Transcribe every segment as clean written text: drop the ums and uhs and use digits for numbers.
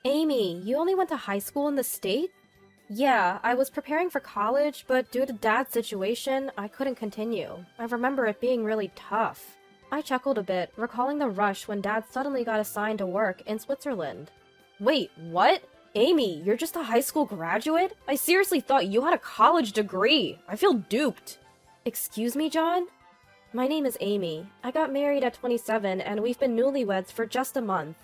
Amy, you only went to high school in the States? Yeah, I was preparing for college, but due to Dad's situation, I couldn't continue. I remember it being really tough. I chuckled a bit, recalling the rush when Dad suddenly got assigned to work in Switzerland. Wait, what? Amy, you're just a high school graduate? I seriously thought you had a college degree. I feel duped. Excuse me, John? My name is Amy. I got married at 27 and we've been newlyweds for just a month.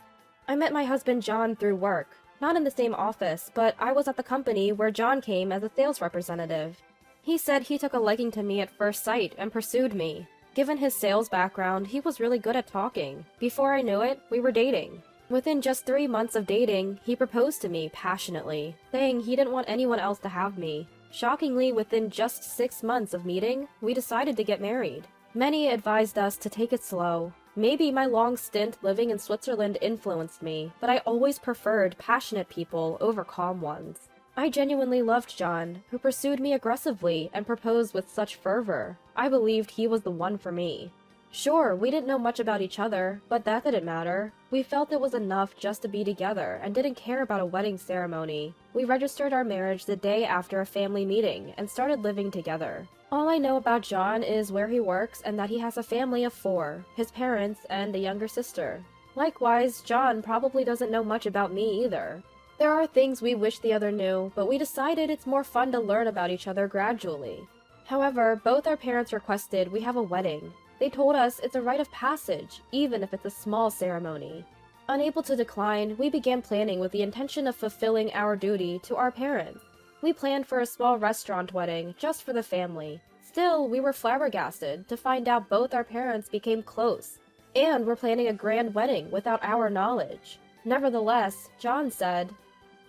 I met my husband John through work. Not in the same office, but I was at the company where John came as a sales representative. He said he took a liking to me at first sight and pursued me. Given his sales background, he was really good at talking. Before I knew it, we were dating. Within just 3 months of dating, he proposed to me passionately, saying he didn't want anyone else to have me. Shockingly, within just 6 months of meeting, we decided to get married. Many advised us to take it slow. Maybe my long stint living in Switzerland influenced me, but I always preferred passionate people over calm ones. I genuinely loved John, who pursued me aggressively and proposed with such fervor. I believed he was the one for me. Sure, we didn't know much about each other, but that didn't matter. We felt it was enough just to be together and didn't care about a wedding ceremony. We registered our marriage the day after a family meeting and started living together. All I know about John is where he works and that he has a family of 4, his parents and a younger sister. Likewise, John probably doesn't know much about me either. There are things we wish the other knew, but we decided it's more fun to learn about each other gradually. However, both our parents requested we have a wedding. They told us it's a rite of passage, even if it's a small ceremony. Unable to decline, we began planning with the intention of fulfilling our duty to our parents. We planned for a small restaurant wedding, just for the family. Still, we were flabbergasted to find out both our parents became close, and were planning a grand wedding without our knowledge. Nevertheless, John said,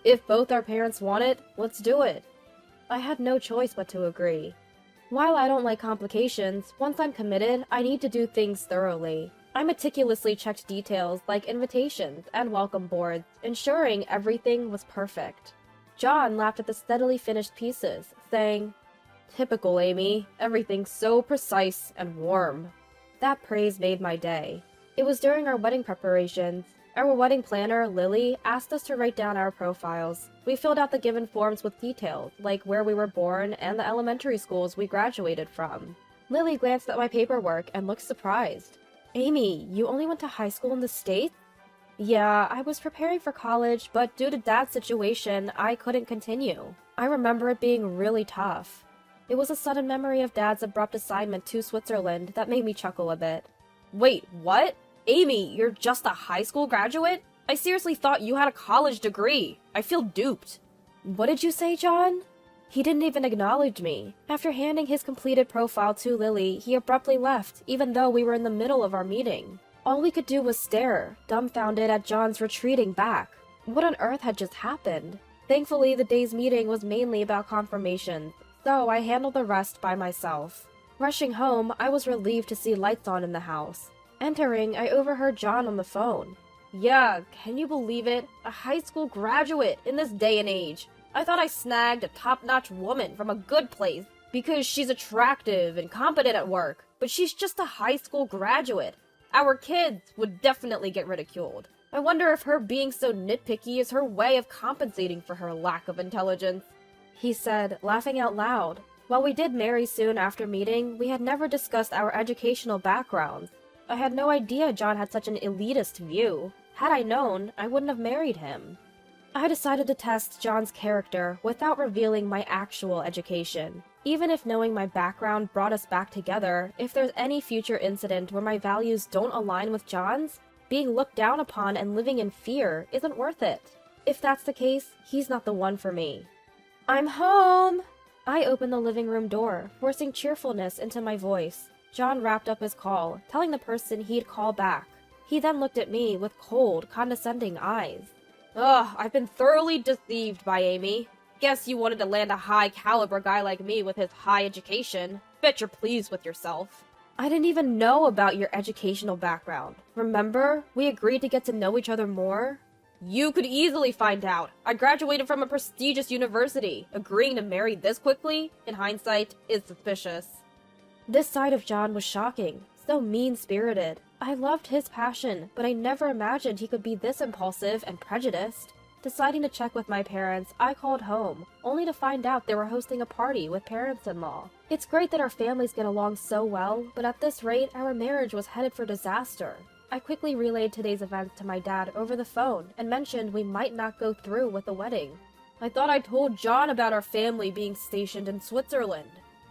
"If both our parents want it, let's do it." I had no choice but to agree. While I don't like complications, once I'm committed, I need to do things thoroughly. I meticulously checked details like invitations and welcome boards, ensuring everything was perfect. John laughed at the steadily finished pieces, saying, "Typical Amy, everything's so precise and warm." That praise made my day. It was during our wedding preparations. Our wedding planner, Lily, asked us to write down our profiles. We filled out the given forms with details, like where we were born and the elementary schools we graduated from. Lily glanced at my paperwork and looked surprised. "Amy, you only went to high school in the States?" "Yeah, I was preparing for college, but due to Dad's situation, I couldn't continue. I remember it being really tough." It was a sudden memory of Dad's abrupt assignment to Switzerland that made me chuckle a bit. "Wait, what? Amy, you're just a high school graduate? I seriously thought you had a college degree. I feel duped." "What did you say, John?" He didn't even acknowledge me. After handing his completed profile to Lily, he abruptly left, even though we were in the middle of our meeting. All we could do was stare, dumbfounded at John's retreating back. What on earth had just happened? Thankfully, the day's meeting was mainly about confirmations, so I handled the rest by myself. Rushing home, I was relieved to see lights on in the house. Entering, I overheard John on the phone. "Yeah, can you believe it? A high school graduate in this day and age. I thought I snagged a top-notch woman from a good place because she's attractive and competent at work, but she's just a high school graduate. Our kids would definitely get ridiculed. I wonder if her being so nitpicky is her way of compensating for her lack of intelligence," he said, laughing out loud. While we did marry soon after meeting, we had never discussed our educational backgrounds. I had no idea John had such an elitist view. Had I known, I wouldn't have married him. I decided to test John's character without revealing my actual education. Even if knowing my background brought us back together, if there's any future incident where my values don't align with John's, being looked down upon and living in fear isn't worth it. If that's the case, he's not the one for me. "I'm home!" I opened the living room door, forcing cheerfulness into my voice. John wrapped up his call, telling the person he'd call back. He then looked at me with cold, condescending eyes. "Ugh, I've been thoroughly deceived by Amy. Guess you wanted to land a high-caliber guy like me with his high education. Bet you're pleased with yourself." "I didn't even know about your educational background. Remember? We agreed to get to know each other more." "You could easily find out. I graduated from a prestigious university. Agreeing to marry this quickly, in hindsight, is suspicious." This side of John was shocking, so mean-spirited. I loved his passion, but I never imagined he could be this impulsive and prejudiced. Deciding to check with my parents, I called home, only to find out they were hosting a party with parents-in-law. It's great that our families get along so well, but at this rate, our marriage was headed for disaster. I quickly relayed today's events to my dad over the phone and mentioned we might not go through with the wedding. I thought I told John about our family being stationed in Switzerland.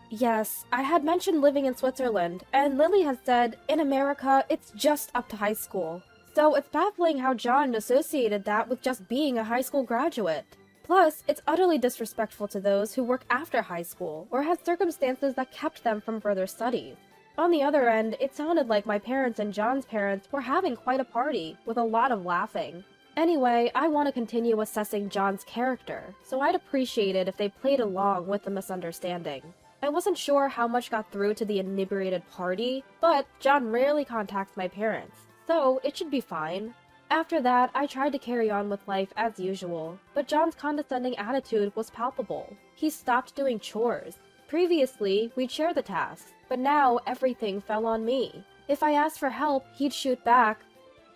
Yes, I had mentioned living in Switzerland, and Lily has said, in America, it's just up to high school. So it's baffling how John associated that with just being a high school graduate. Plus, it's utterly disrespectful to those who work after high school or had circumstances that kept them from further studies. On the other end, it sounded like my parents and John's parents were having quite a party, with a lot of laughing. Anyway, I want to continue assessing John's character, so I'd appreciate it if they played along with the misunderstanding. I wasn't sure how much got through to the inebriated party, but John rarely contacts my parents, so it should be fine. After that, I tried to carry on with life as usual, but John's condescending attitude was palpable. He stopped doing chores. Previously, we'd share the tasks, but now everything fell on me. If I asked for help, he'd shoot back,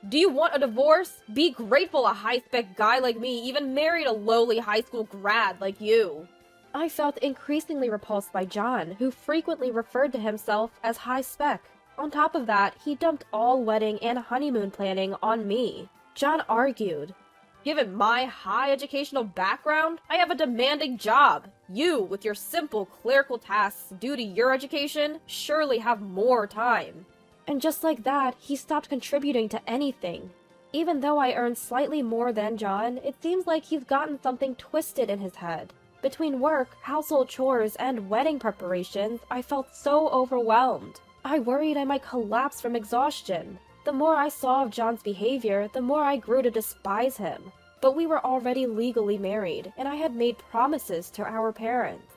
"Do you want a divorce? Be grateful a high-spec guy like me even married a lowly high school grad like you." I felt increasingly repulsed by John, who frequently referred to himself as high-spec. On top of that, he dumped all wedding and honeymoon planning on me. John argued, "Given my high educational background, I have a demanding job. You, with your simple clerical tasks due to your education, surely have more time." And just like that, he stopped contributing to anything. Even though I earn slightly more than John, it seems like he's gotten something twisted in his head. Between work, household chores, and wedding preparations, I felt so overwhelmed. I worried I might collapse from exhaustion. The more I saw of John's behavior, the more I grew to despise him. But we were already legally married, and I had made promises to our parents.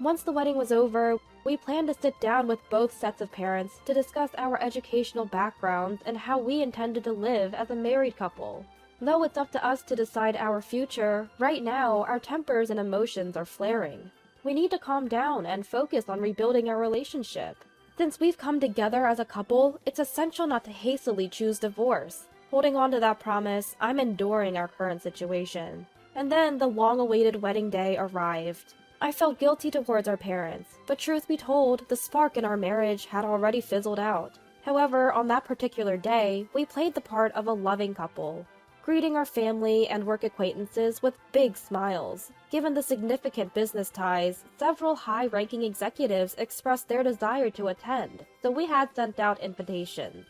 Once the wedding was over, we planned to sit down with both sets of parents to discuss our educational backgrounds and how we intended to live as a married couple. Though it's up to us to decide our future, right now our tempers and emotions are flaring. We need to calm down and focus on rebuilding our relationship. Since we've come together as a couple, it's essential not to hastily choose divorce. Holding on to that promise, I'm enduring our current situation. And then the long-awaited wedding day arrived. I felt guilty towards our parents, but truth be told, the spark in our marriage had already fizzled out. However, on that particular day, we played the part of a loving couple, greeting our family and work acquaintances with big smiles. Given the significant business ties, several high-ranking executives expressed their desire to attend, so we had sent out invitations.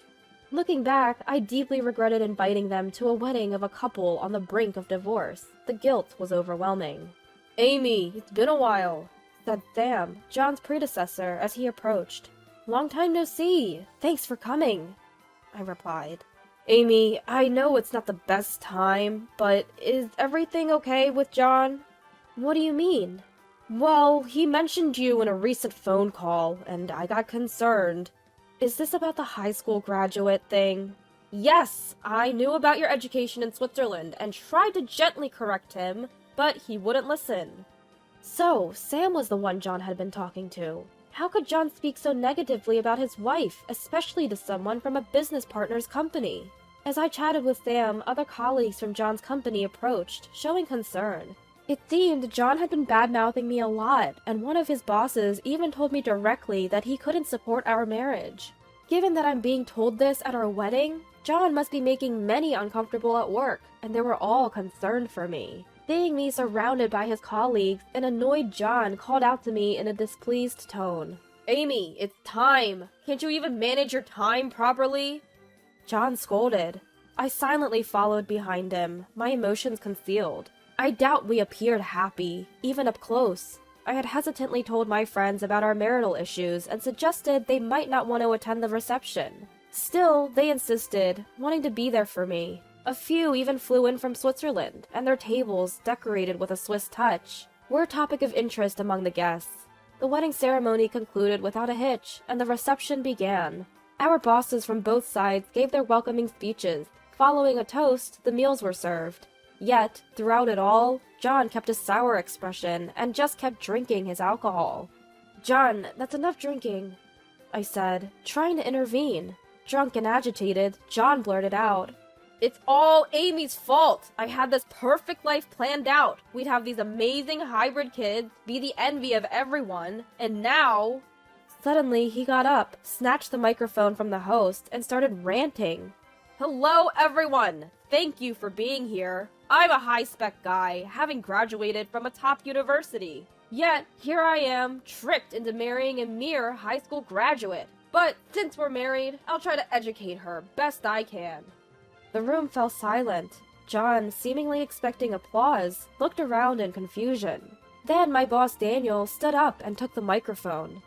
Looking back, I deeply regretted inviting them to a wedding of a couple on the brink of divorce. The guilt was overwhelming. "Amy, it's been a while," said Sam, John's predecessor, as he approached. "Long time no see. Thanks for coming," I replied. "Amy, I know it's not the best time, but is everything okay with John?" "What do you mean?" "Well, he mentioned you in a recent phone call, and I got concerned." "Is this about the high school graduate thing?" "Yes, I knew about your education in Switzerland and tried to gently correct him, but he wouldn't listen." So, Sam was the one John had been talking to. How could John speak so negatively about his wife, especially to someone from a business partner's company? As I chatted with Sam, other colleagues from John's company approached, showing concern. It seemed John had been bad-mouthing me a lot, and one of his bosses even told me directly that he couldn't support our marriage. Given that I'm being told this at our wedding, John must be making many uncomfortable at work, and they were all concerned for me. Seeing me surrounded by his colleagues, an annoyed John called out to me in a displeased tone. "Amy, it's time! Can't you even manage your time properly?" John scolded. I silently followed behind him, my emotions concealed. I doubt we appeared happy, even up close. I had hesitantly told my friends about our marital issues and suggested they might not want to attend the reception. Still, they insisted, wanting to be there for me. A few even flew in from Switzerland, and their tables, decorated with a Swiss touch, were a topic of interest among the guests. The wedding ceremony concluded without a hitch, and the reception began. Our bosses from both sides gave their welcoming speeches. Following a toast, the meals were served. Yet, throughout it all, John kept a sour expression and just kept drinking his alcohol. "John, that's enough drinking," I said, trying to intervene. Drunk and agitated, John blurted out, It's all Amy's fault. I had this perfect life planned out. We'd have these amazing hybrid kids, be the envy of everyone, and now... Suddenly, he got up, snatched the microphone from the host, and started ranting. Hello, everyone! Thank you for being here. I'm a high-spec guy, having graduated from a top university. Yet, here I am, tricked into marrying a mere high school graduate. But since we're married, I'll try to educate her best I can. The room fell silent. John, seemingly expecting applause, looked around in confusion. Then my boss Daniel stood up and took the microphone.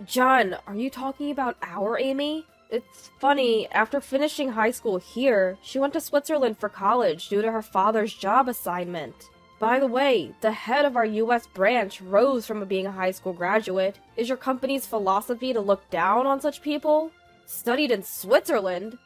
John, are you talking about our Amy? It's funny, after finishing high school here, she went to Switzerland for college due to her father's job assignment. By the way, the head of our US branch rose from being a high school graduate. Is your company's philosophy to look down on such people? Studied in Switzerland?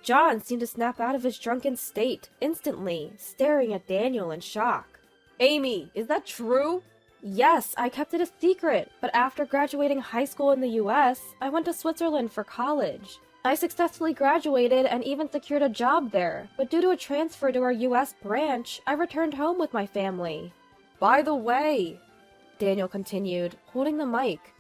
John seemed to snap out of his drunken state instantly, staring at Daniel in shock. Amy, is that true? Yes, I kept it a secret, but after graduating high school in the US, I went to Switzerland for college. I successfully graduated and even secured a job there, but due to a transfer to our US branch, I returned home with my family. By the way, Daniel continued, holding the mic,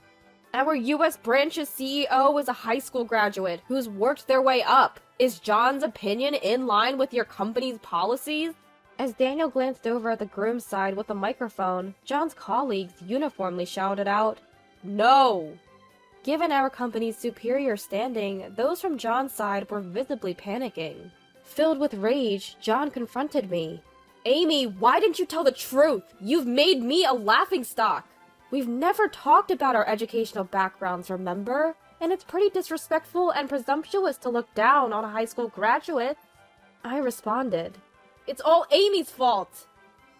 our US branch's CEO is a high school graduate who's worked their way up. Is John's opinion in line with your company's policies? As Daniel glanced over at the groom's side with the microphone, John's colleagues uniformly shouted out, No! Given our company's superior standing, those from John's side were visibly panicking. Filled with rage, John confronted me. Amy, why didn't you tell the truth? You've made me a laughingstock! We've never talked about our educational backgrounds, remember? And it's pretty disrespectful and presumptuous to look down on a high school graduate. I responded, It's all Amy's fault!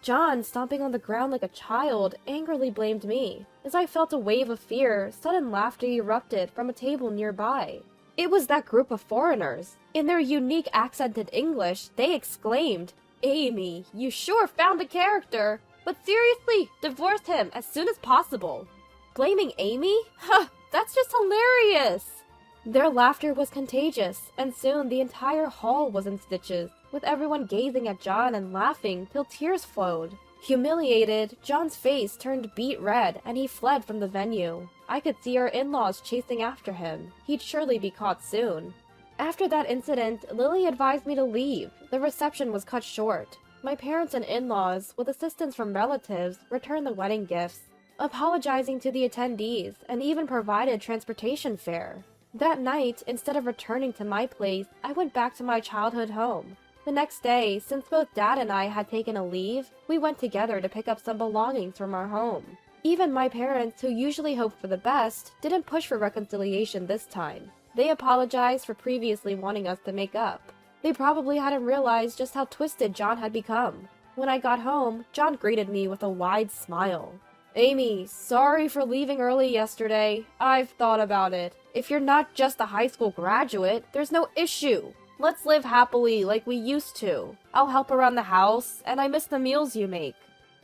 John, stomping on the ground like a child, angrily blamed me. As I felt a wave of fear, sudden laughter erupted from a table nearby. It was that group of foreigners. In their unique accented English, they exclaimed, Amy, you sure found a character! But seriously, divorce him as soon as possible. Blaming Amy? Huh, that's just hilarious! Their laughter was contagious, and soon the entire hall was in stitches, with everyone gazing at John and laughing till tears flowed. Humiliated, John's face turned beet red and he fled from the venue. I could see our in-laws chasing after him. He'd surely be caught soon. After that incident, Lily advised me to leave. The reception was cut short. My parents and in-laws, with assistance from relatives, returned the wedding gifts, apologizing to the attendees, and even provided transportation fare. That night, instead of returning to my place, I went back to my childhood home. The next day, since both Dad and I had taken a leave, we went together to pick up some belongings from our home. Even my parents, who usually hope for the best, didn't push for reconciliation this time. They apologized for previously wanting us to make up. They probably hadn't realized just how twisted John had become. When I got home, John greeted me with a wide smile. Amy, sorry for leaving early yesterday. I've thought about it. If you're not just a high school graduate, there's no issue. Let's live happily like we used to. I'll help around the house, and I miss the meals you make.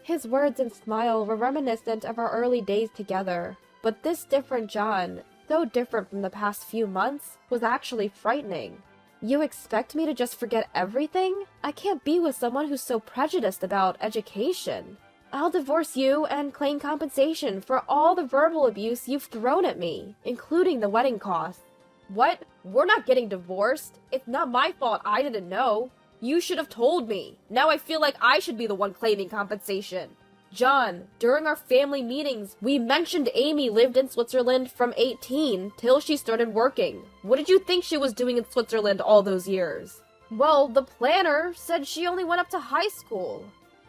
His words and smile were reminiscent of our early days together. But this different John, so different from the past few months, was actually frightening. You expect me to just forget everything? I can't be with someone who's so prejudiced about education. I'll divorce you and claim compensation for all the verbal abuse you've thrown at me, including the wedding costs. What? We're not getting divorced. It's not my fault I didn't know. You should have told me. Now I feel like I should be the one claiming compensation. John, during our family meetings, we mentioned Amy lived in Switzerland from 18 till she started working. What did you think she was doing in Switzerland all those years? Well, the planner said she only went up to high school.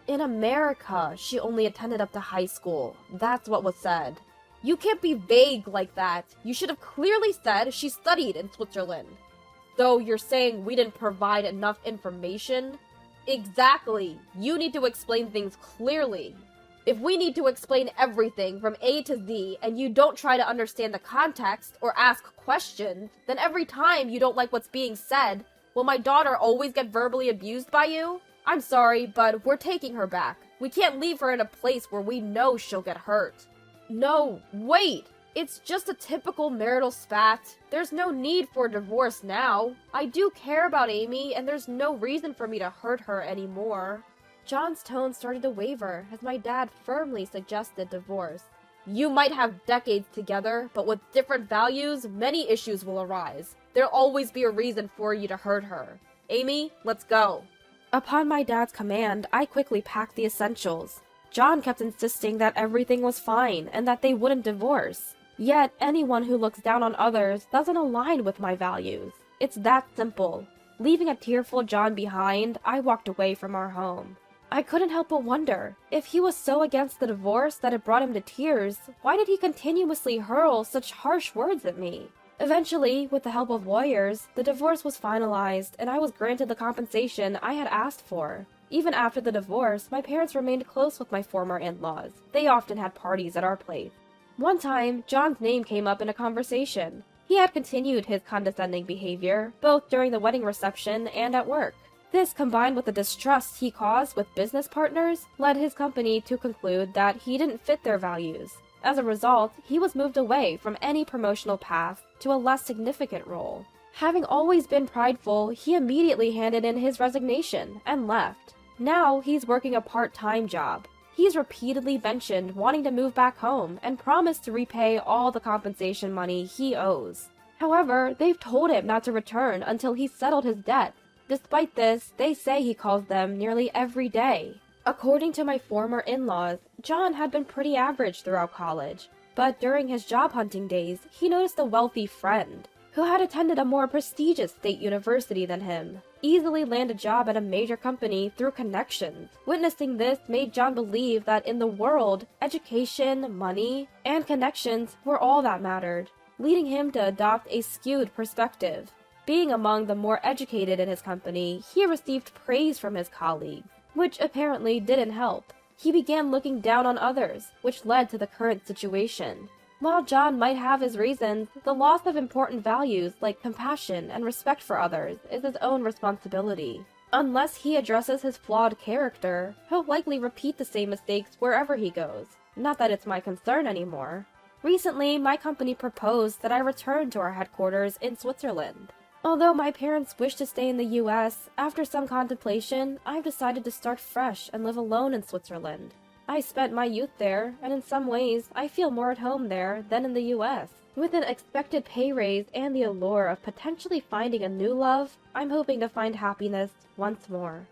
In America, she only attended up to high school. That's what was said. You can't be vague like that. You should have clearly said she studied in Switzerland. So you're saying we didn't provide enough information? Exactly. You need to explain things clearly. If we need to explain everything from A to Z and you don't try to understand the context or ask questions, then every time you don't like what's being said, will my daughter always get verbally abused by you? I'm sorry, but we're taking her back. We can't leave her in a place where we know she'll get hurt. No, wait! It's just a typical marital spat. There's no need for a divorce now. I do care about Amy, and there's no reason for me to hurt her anymore. John's tone started to waver as my dad firmly suggested divorce. You might have decades together, but with different values, many issues will arise. There'll always be a reason for you to hurt her. Amy, let's go. Upon my dad's command, I quickly packed the essentials. John kept insisting that everything was fine and that they wouldn't divorce. Yet, anyone who looks down on others doesn't align with my values. It's that simple. Leaving a tearful John behind, I walked away from our home. I couldn't help but wonder, if he was so against the divorce that it brought him to tears, why did he continuously hurl such harsh words at me? Eventually, with the help of lawyers, the divorce was finalized and I was granted the compensation I had asked for. Even after the divorce, my parents remained close with my former in-laws. They often had parties at our place. One time, John's name came up in a conversation. He had continued his condescending behavior, both during the wedding reception and at work. This, combined with the distrust he caused with business partners, led his company to conclude that he didn't fit their values. As a result, he was moved away from any promotional path to a less significant role. Having always been prideful, he immediately handed in his resignation and left. Now he's working a part-time job. He's repeatedly mentioned wanting to move back home and promised to repay all the compensation money he owes. However, they've told him not to return until he's settled his debt. Despite this, they say he calls them nearly every day. According to my former in-laws, John had been pretty average throughout college, but during his job hunting days, he noticed a wealthy friend who had attended a more prestigious state university than him easily land a job at a major company through connections. Witnessing this made John believe that in the world, education, money, and connections were all that mattered, leading him to adopt a skewed perspective. Being among the more educated in his company, he received praise from his colleagues, which apparently didn't help. He began looking down on others, which led to the current situation. While John might have his reasons, the loss of important values like compassion and respect for others is his own responsibility. Unless he addresses his flawed character, he'll likely repeat the same mistakes wherever he goes. Not that it's my concern anymore. Recently, my company proposed that I return to our headquarters in Switzerland. Although my parents wish to stay in the US, after some contemplation, I've decided to start fresh and live alone in Switzerland. I spent my youth there, and in some ways, I feel more at home there than in the US. With an expected pay raise and the allure of potentially finding a new love, I'm hoping to find happiness once more.